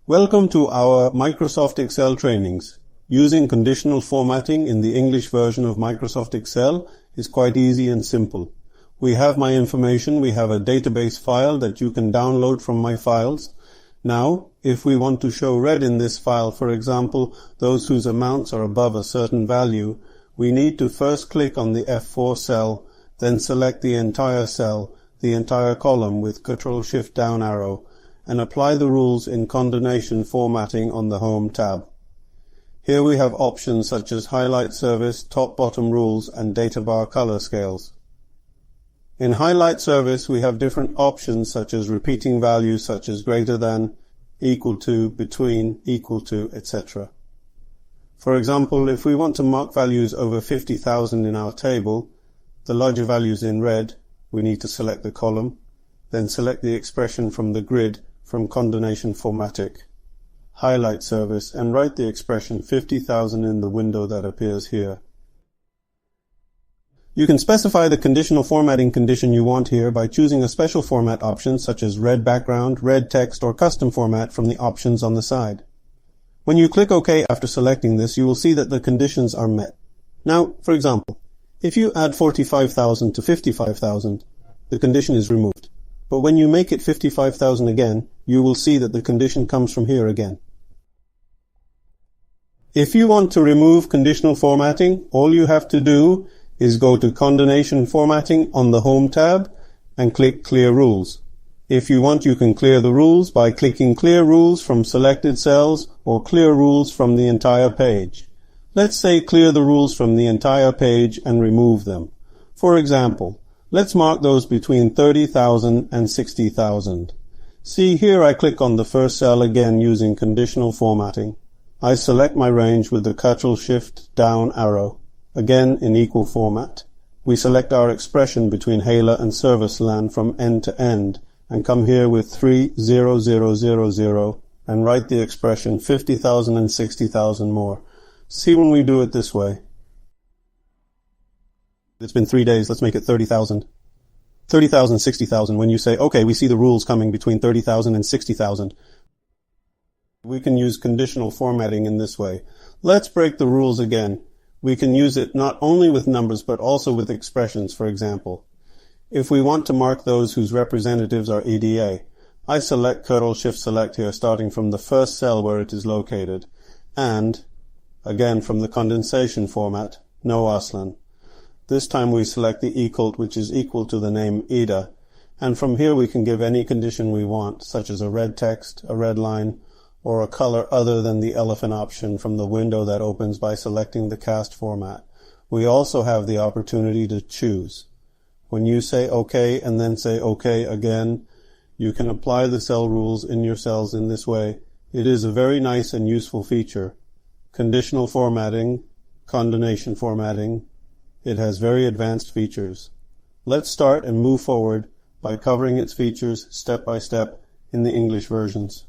Welcome to our Microsoft Excel trainings. Using conditional formatting in the English version of Microsoft Excel is quite easy and simple. We have my information. We have a database file that you can download from my files. Now, if we want to show red in this file, for example, those whose amounts are above a certain value, we need to first click on the F4 cell, then select the entire cell, the entire column with Ctrl-Shift down arrow, and apply the rules in Conditional Formatting on the Home tab. Here we have options such as Highlight Service, Top-Bottom Rules, and Data Bar Color Scales. In Highlight Service, we have different options such as repeating values such as greater than, equal to, between, equal to, etc. For example, if we want to mark values over 50,000 in our table, the larger values in red, we need to select the column, then select the expression from the grid from Conditional Formatting, Highlight Service, and write the expression 50,000 in the window that appears here. You can specify the conditional formatting condition you want here by choosing a special format option such as red background, red text, or custom format from the options on the side. When you click OK after selecting this, you will see that the conditions are met. Now, for example, if you add 45,000 to 55,000, the condition is removed. But when you make it 55,000 again, you will see that the condition comes from here again. If you want to remove conditional formatting, all you have to do is go to Conditional Formatting on the Home tab and click Clear Rules. If you want, you can clear the rules by clicking Clear Rules from selected cells or Clear Rules from the entire page. Let's say clear the rules from the entire page and remove them. For example, let's mark those between 30,000 and 60,000. See, here I click on the first cell again using conditional formatting. I select my range with the Ctrl-Shift down arrow, again in equal format. We select our expression between Hailer and Service LAN from end to end and come here with 30000 and write the expression 50,000 and 60,000 more. See when we do it this way. It's been 3 days, let's make it 30,000. 30,000, 60,000. When you say, okay, we see the rules coming between 30,000 and 60,000. We can use conditional formatting in this way. Let's break the rules again. We can use it not only with numbers, but also with expressions, for example. If we want to mark those whose representatives are EDA, I select Ctrl-Shift Select here, starting from the first cell where it is located, and, again from the condensation format, no Aslan. This time we select the equal, which is equal to the name EDA, and from here we can give any condition we want, such as a red text, a red line, or a color other than the elephant option from the window that opens by selecting the cast format. We also have the opportunity to choose. When you say OK and then say OK again, you can apply the cell rules in your cells in this way. It is a very nice and useful feature. Conditional formatting, Conditional Formatting. It has very advanced features. Let's start and move forward by covering its features step by step in the English versions.